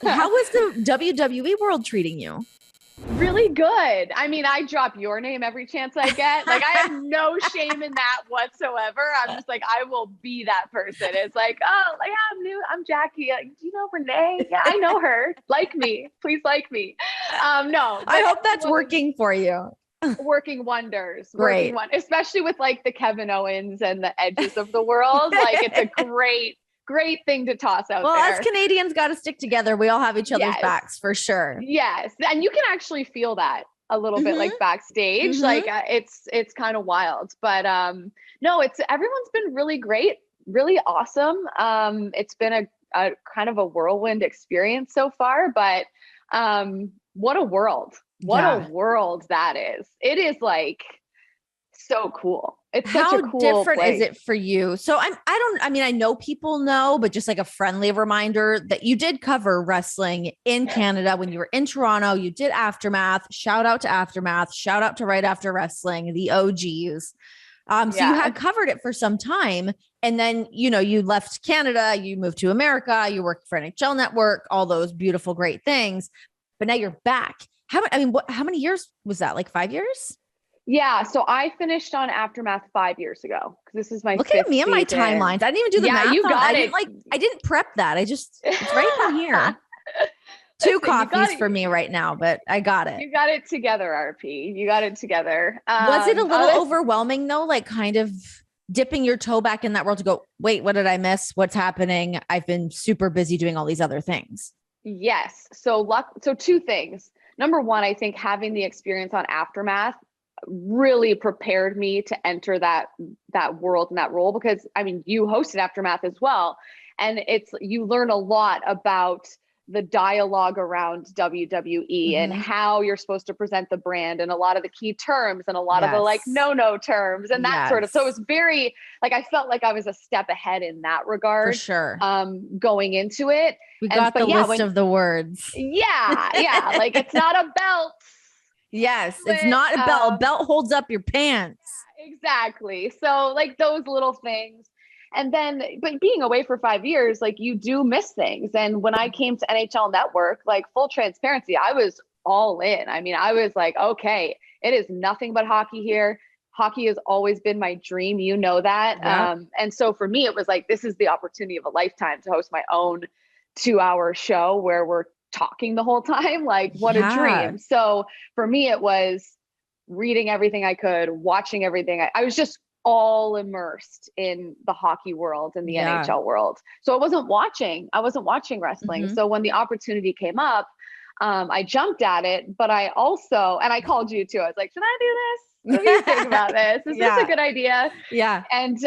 How was the WWE world treating you? Really good. I mean, I drop your name every chance I get. Like, I have no shame in that whatsoever. I'm just like, I will be that person. It's like, oh, like, I'm new. I'm Jackie. Like, do you know Renee? Yeah, I know her. Like me. Please like me. No, I but hope that's everyone was working for you. working wonders, Great. especially with like the Kevin Owens and the Edges of the world. Like, it's a great thing to toss out Well, there. us Canadians got to stick together. We all have each other's Yes. backs for sure. Yes. And you can actually feel that a little bit like backstage. Like it's kind of wild, but no, everyone's been really great, really awesome. It's been a kind of a whirlwind experience so far, but what a world. What a world that is. It is like so cool. It's such a cool different place. is it for you? So I mean, I know people know, but just like a friendly reminder that you did cover wrestling in Canada when you were in Toronto. You did Aftermath. Shout out to Aftermath. Shout out to Right After Wrestling, the OGs. So you had covered it for some time. And then, you left Canada, you moved to America, you worked for NHL Network, all those beautiful, great things. But now you're back. How many years was that? Like 5 years? Yeah, so I finished on Aftermath 5 years ago because this is my Look fifth at me and my season. timelines. I didn't even do the math. You got it. I didn't prep that. It's right in here. Two coffees for me right now, but I got it. You got it together, RP. You got it together. Was it a little overwhelming though? Like kind of dipping your toe back in that world to go, wait, what did I miss? What's happening? I've been super busy doing all these other things. Yes. So two things. Number one, I think having the experience on Aftermath really prepared me to enter that world and that role, because I mean, you hosted Aftermath as well. And you learn a lot about the dialogue around WWE and how you're supposed to present the brand and a lot of the key terms and a lot of the like no terms and that sort of. So it was very like, I felt like I was a step ahead in that regard. For sure. Going into it. We got the list of the words. Yeah. Like, it's not a belt. Yes, it's not a belt. A belt holds up your pants. Yeah, exactly. So like those little things. And then, but being away for 5 years, like you do miss things. And when I came to NHL Network, like full transparency, I was all in. I mean, I was like, okay, it is nothing but hockey here. Hockey has always been my dream. You know that. Yeah. And so for me, it was like, this is the opportunity of a lifetime to host my own 2-hour show where we're talking the whole time. Like, what a dream. So for me, it was reading everything I could, watching everything. I was just all immersed in the hockey world and the NHL world. So I wasn't watching wrestling. So when the opportunity came up, I jumped at it, but I also, and I called you too. I was like, should I do this? What do you think about this? Is this a good idea? Yeah. And,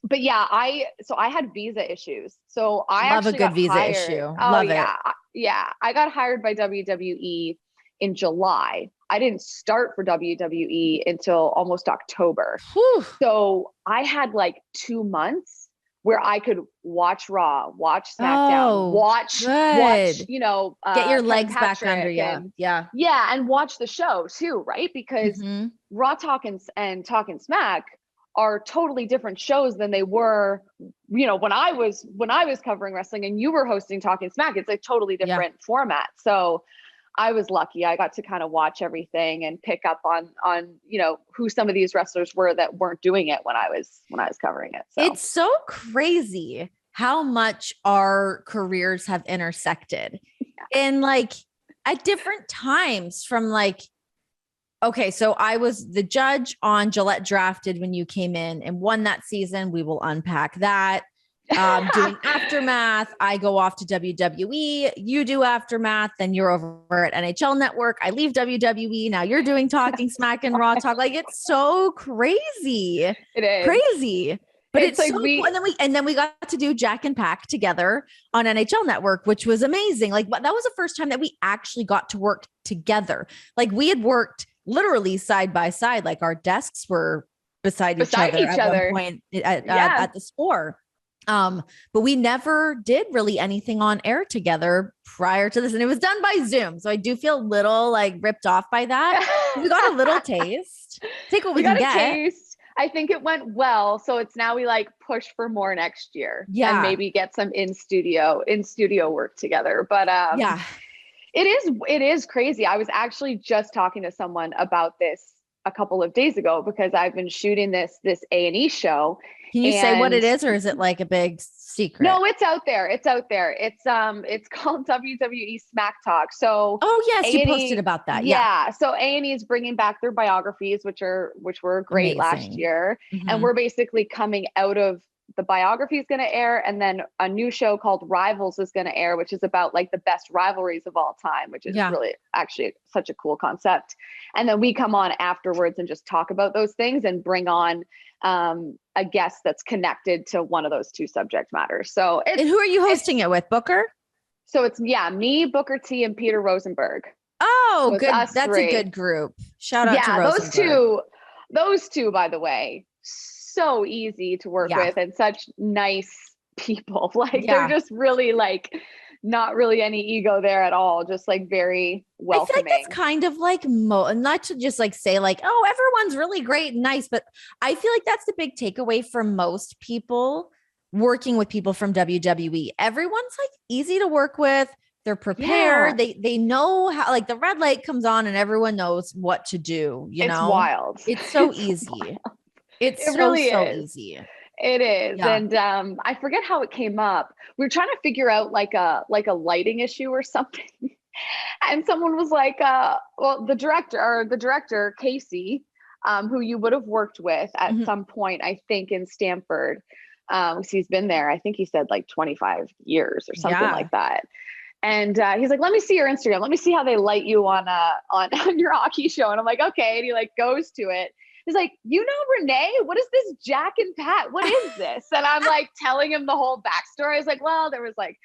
but yeah, I had visa issues. So I love a good visa issue. Love it. Yeah. I got hired by WWE in July. I didn't start for WWE until almost October. Whew. So I had like 2 months where I could watch Raw, watch SmackDown, watch, get your legs back under you. And watch the show too, right? Because Raw Talk and Talk and Smack are totally different shows than they were, when I was covering wrestling and you were hosting Talk and Smack. It's a totally different format. So I was lucky. I got to kind of watch everything and pick up on who some of these wrestlers were that weren't doing it when I was covering it. So it's so crazy how much our careers have intersected in like at different times from like, okay, so I was the judge on Gillette Drafted when you came in and won that season. We will unpack that. Doing Aftermath, I go off to WWE, you do Aftermath, then you're over at NHL Network. I leave WWE. Now you're doing Talking Smack and Raw Talk. Like, it's so crazy. It is crazy. But it's like so cool. And then we got to do Jack and Pack together on NHL Network, which was amazing. Like, that was the first time that we actually got to work together. Like, we had worked literally side by side, like our desks were beside each other at one point at the store. But we never did really anything on air together prior to this. And it was done by Zoom. So I do feel a little like ripped off by that. We got a little taste. Take what we can get. I think it went well. So it's now we like push for more next year. Yeah. And maybe get some in studio work together. But Yeah. it is crazy. I was actually just talking to someone about this a couple of days ago because I've been shooting this A&E show. Can you say what it is, or is it like a big secret? No, it's out there. It's called WWE Smack Talk. So yes, A&E, you posted about that. Yeah. So A&E is bringing back their biographies, which were great last year. Mm-hmm. And we're basically coming out of the biography is going to air, and then a new show called Rivals is going to air, which is about like the best rivalries of all time, which is really actually such a cool concept. And then we come on afterwards and just talk about those things and bring on a guest that's connected to one of those two subject matters. So and who are you hosting it with, Booker? So it's me, Booker T, and Peter Rosenberg. Oh, so good. That's a good group. Shout out to Rosenberg. Those two, by the way, so easy to work with and such nice people. Like they're just really like not really any ego there at all. Just like very welcoming. I feel like that's kind of like not to just like say like, oh, everyone's really great and nice, but I feel like that's the big takeaway for most people working with people from WWE. Everyone's like easy to work with. They're prepared. They know how, like the red light comes on and everyone knows what to do. You know, it's wild. It's so easy. Wild. It really is. Easy. It is. Yeah. And I forget how it came up. We were trying to figure out like a lighting issue or something. And someone was like, well, the director, Casey, who you would have worked with at some point, I think in Stamford. He's been there, I think he said like 25 years or something like that. And he's like, let me see your Instagram. Let me see how they light you on your hockey show. And I'm like, okay. And he like goes to it. He's like, you know, Renee, what is this Jack and Pat? What is this? And I'm like telling him the whole backstory. I was like, well, there was like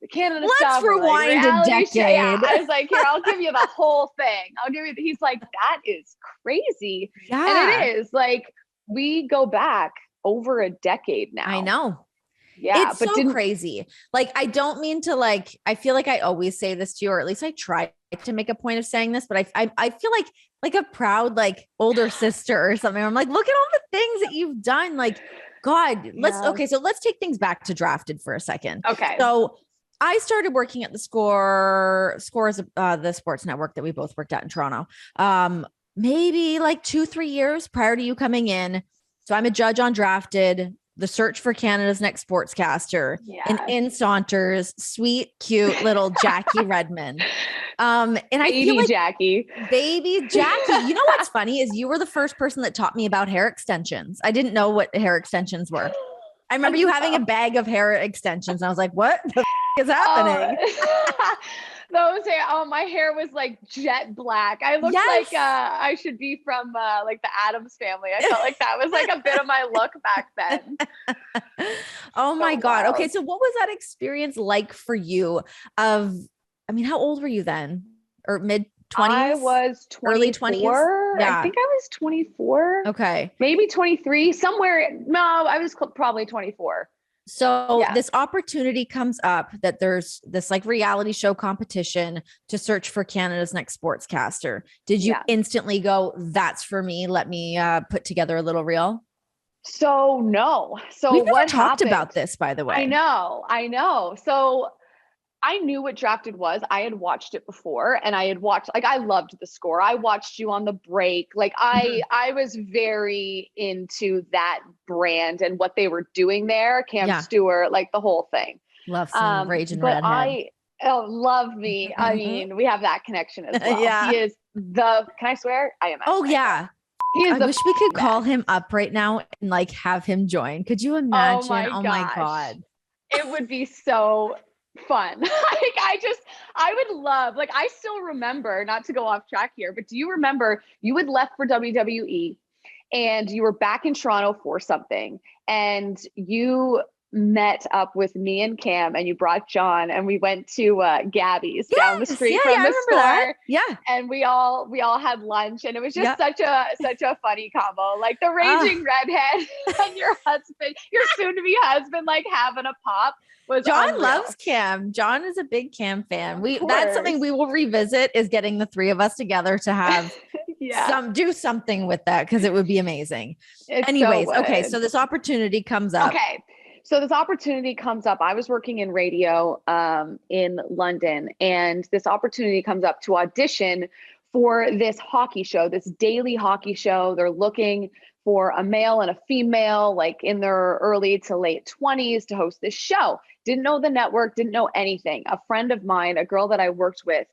the Canada stuff. Let's rewind a decade. Yeah. I was like, here, I'll give you the whole thing. He's like, that is crazy. Yeah. And it is like, we go back over a decade now. I know. Yeah. It's so crazy. Like, I don't mean to like, I feel like I always say this to you, or at least I try to make a point of saying this, but I feel like a proud, like older sister or something. I'm like, look at all the things that you've done. Like, God, so let's take things back to Drafted for a second. Okay. So I started working at the Score is the sports network that we both worked at in Toronto. Maybe like 2-3 years prior to you coming in. So I'm a judge on Drafted, the search for Canada's next sportscaster, and in saunters sweet, cute little Jackie Redmond. And I feel like baby Jackie, you know, what's funny is you were the first person that taught me about hair extensions. I didn't know what hair extensions were. I remember you having a bag of hair extensions. And I was like, what the is happening? Those hair, my hair was like jet black. I looked like I should be from like the Addams Family. I felt like that was like a bit of my look back then. Oh my God. Wild. Okay. So what was that experience like for you how old were you then? Or mid 20s? I was 24. Early 20s? Yeah. I think I was 24. Okay. Maybe 23 somewhere. No, I was probably 24. So this opportunity comes up that there's this like reality show competition to search for Canada's next sportscaster. Did you instantly go, that's for me? Let me put together a little reel? So no. So we've never talked about this, by the way. I know. So I knew what Drafted was. I had watched it before, and I had watched, like, I loved the Score. I watched you on the break. Like I was very into that brand and what they were doing there. Cam Stewart, like the whole thing. Love some Raging Redhead. Love me. I mean, we have that connection as well. He is can I swear? I am. Oh yeah. I wish we could call him up right now and like have him join. Could you imagine? Oh my God. It would be so fun. I would love, like, I still remember, not to go off track here, but do you remember you had left for WWE and you were back in Toronto for something, and you met up with me and Cam, and you brought John, and we went to Gabby's down the street from the Score. That. Yeah. And we all had lunch, and it was just such a funny combo. Like the Raging Redhead and your soon to be husband, like having a pop. John unreal. Loves Cam. John is a big Cam fan. That's something we will revisit, is getting the three of us together to have do something with that because it would be amazing. Anyways, okay. So this opportunity comes up. Okay. So this opportunity comes up. I was working in radio in London, and this opportunity comes up to audition for this hockey show, this daily hockey show. They're looking for a male and a female, like in their early to late 20s, to host this show. Didn't know the network, didn't know anything. A friend of mine, a girl that I worked with,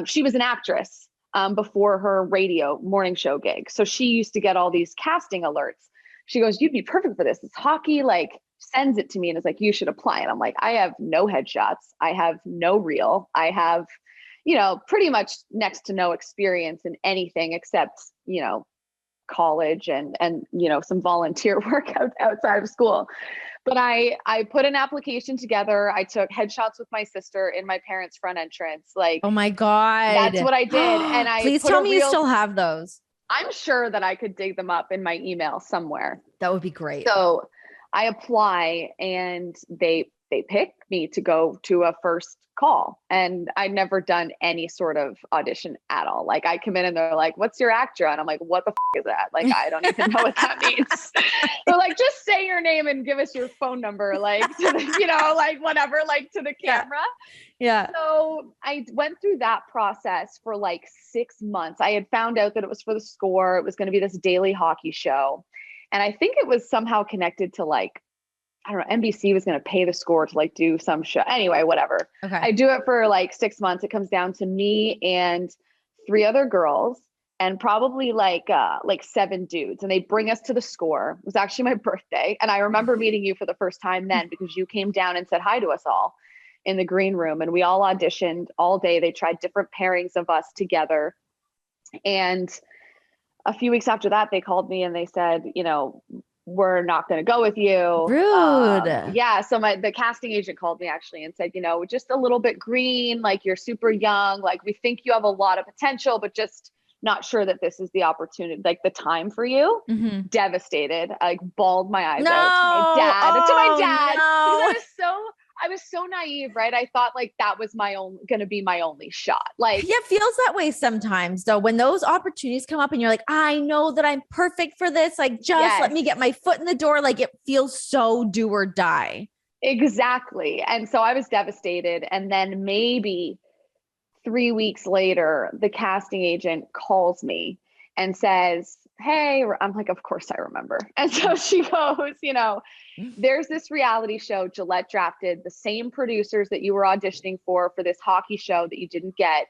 she was an actress before her radio morning show gig. So she used to get all these casting alerts. She goes, "You'd be perfect for this. It's hockey." Like, sends it to me and is like, "You should apply." And I'm like, I have no headshots. I have no reel. I have, pretty much next to no experience in anything except, college and some volunteer work outside of school. But I put an application together. I took headshots with my sister in my parents' front entrance. Like, oh my God. That's what I did. And I please tell me you still have those. I'm sure that I could dig them up in my email somewhere. That would be great. So I apply and they pick me to go to a first call. And I'd never done any sort of audition at all. Like, I come in and they're like, "What's your actra?" And I'm like, "What the is that?" Like, I don't even know what that means. They're like, "Just say your name and give us your phone number." Like, to the, like whatever, like to the camera. Yeah. So I went through that process for like 6 months. I had found out that it was for the Score. It was going to be this daily hockey show. And I think it was somehow connected to like, I don't know, NBC was going to pay the Score to like do some show. Anyway, whatever. Okay. I do it for like 6 months. It comes down to me and 3 other girls and probably like 7 dudes. And they bring us to the Score. It was actually my birthday. And I remember meeting you for the first time then because you came down and said hi to us all in the green room. And we all auditioned all day. They tried different pairings of us together. And a few weeks after that, they called me and they said, "We're not going to go with you." Rude. Yeah. So the casting agent called me actually and said, "Just a little bit green, like you're super young. Like, we think you have a lot of potential, but just not sure that this is the opportunity, like the time for you." Mm-hmm. Devastated. I like bawled my eyes out to my dad. No. Because I was so naive, right? I thought like that was going to be my only shot. Like, yeah, it feels that way sometimes though. When those opportunities come up and you're like, "I know that I'm perfect for this. Like, just let me get my foot in the door." Like, it feels so do or die. Exactly. And so I was devastated. And then maybe 3 weeks later, the casting agent calls me and says, "Hey," I'm like, "Of course I remember." And so she goes, "There's this reality show, Gillette Drafted, the same producers that you were auditioning for this hockey show that you didn't get,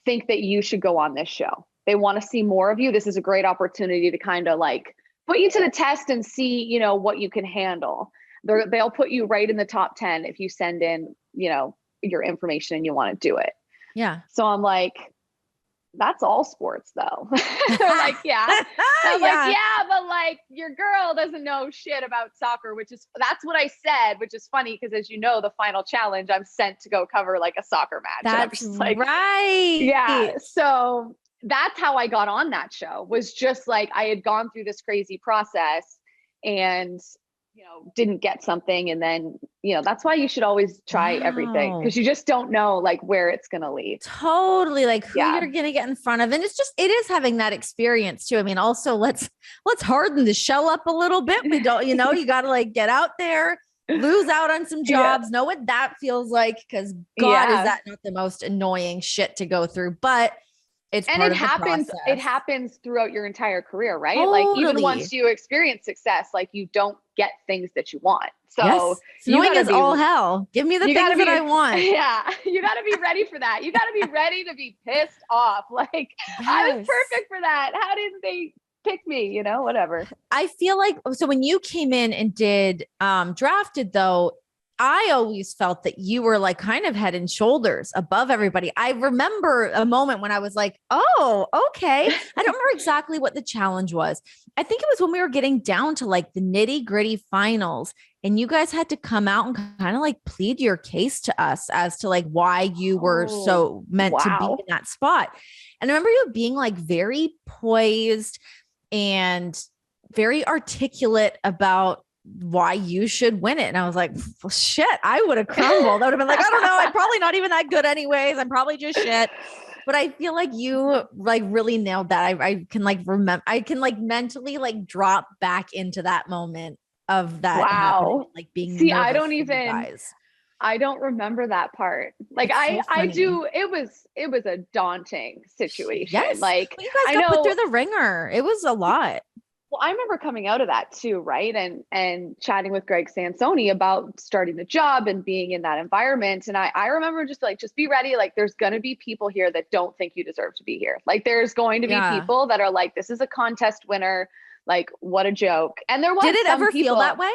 think that you should go on this show. They want to see more of you. This is a great opportunity to kind of like put you to the test and see, what you can handle. They'll put you right in the top 10 if you send in, your information and you want to do it." Yeah. So I'm like, "That's all sports though." They're like, "Yeah." I'm like, "Yeah, but like your girl doesn't know shit about soccer," that's what I said, which is funny because as you know, the final challenge, I'm sent to go cover like a soccer match. That's like, right. Yeah. So that's how I got on that show, was just like I had gone through this crazy process and didn't get something. And then, that's why you should always try everything, because you just don't know like where it's going to lead. Totally. Like who you're going to get in front of. And it is having that experience too. I mean, also let's harden the shell up a little bit. We don't, you got to like get out there, lose out on some jobs, know what that feels like. Cause God, is that not the most annoying shit to go through, but it happens throughout your entire career, right? Totally. Like even once you experience success, like you don't get things that you want. So annoying as all hell. Give me the things that I want. Yeah. You got to be ready for that. You got to be ready to be pissed off. Like I was perfect for that. How didn't they pick me? Whatever. I feel like, so when you came in and did Drafted though, I always felt that you were like kind of head and shoulders above everybody. I remember a moment when I was like, "Oh, okay." I don't remember exactly what the challenge was. I think it was when we were getting down to like the nitty gritty finals and you guys had to come out and kind of like plead your case to us as to like why you were so meant to be in that spot. And I remember you being like very poised and very articulate about why you should win it. And I was like, well, shit, I would have crumbled. I would have been like, "I don't know. I'm probably not even that good anyways. I'm probably just shit." But I feel like you like really nailed that. I can like remember, I can like mentally like drop back into that moment of that happening, Wow. like being See, nervous for you guys. I don't remember that part. Like It's so I funny. do, it was a daunting situation. Yes. Like Well, you guys I got put know, through the ringer. It was a lot. well, I remember coming out of that too, right? And chatting with Greg Sansoni about starting the job and being in that environment. And I remember just like, just be ready. Like there's gonna be people here that don't think you deserve to be here. Like there's going to be Yeah. people that are like, this is a contest winner. Like, what a joke. And there was Did it some ever feel people, that way?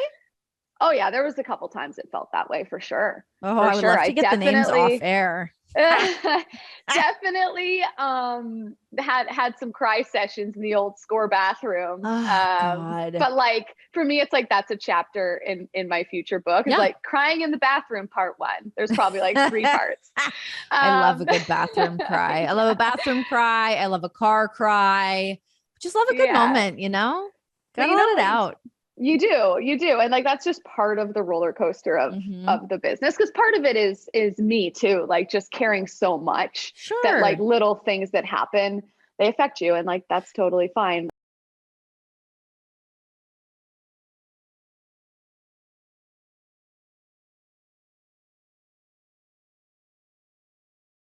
oh yeah, there was a couple times it felt that way for sure. Oh, For I would sure. love I to get the names off definitely air. definitely had some cry sessions in the old score bathroom. Oh God. But like for me, it's like that's a chapter in my future book. It's Yeah. like crying in the bathroom, part one. There's probably like 3 parts. I love a good bathroom cry. I love a Yeah. bathroom cry. I love a car cry. Just love a good Yeah. moment, you know? But Gotta let it out. you do. And like that's just part of the roller coaster Mhm. of the business. Cause part of it is me too, like just caring so much that like Sure. little things that happen, they affect you. And like that's totally fine.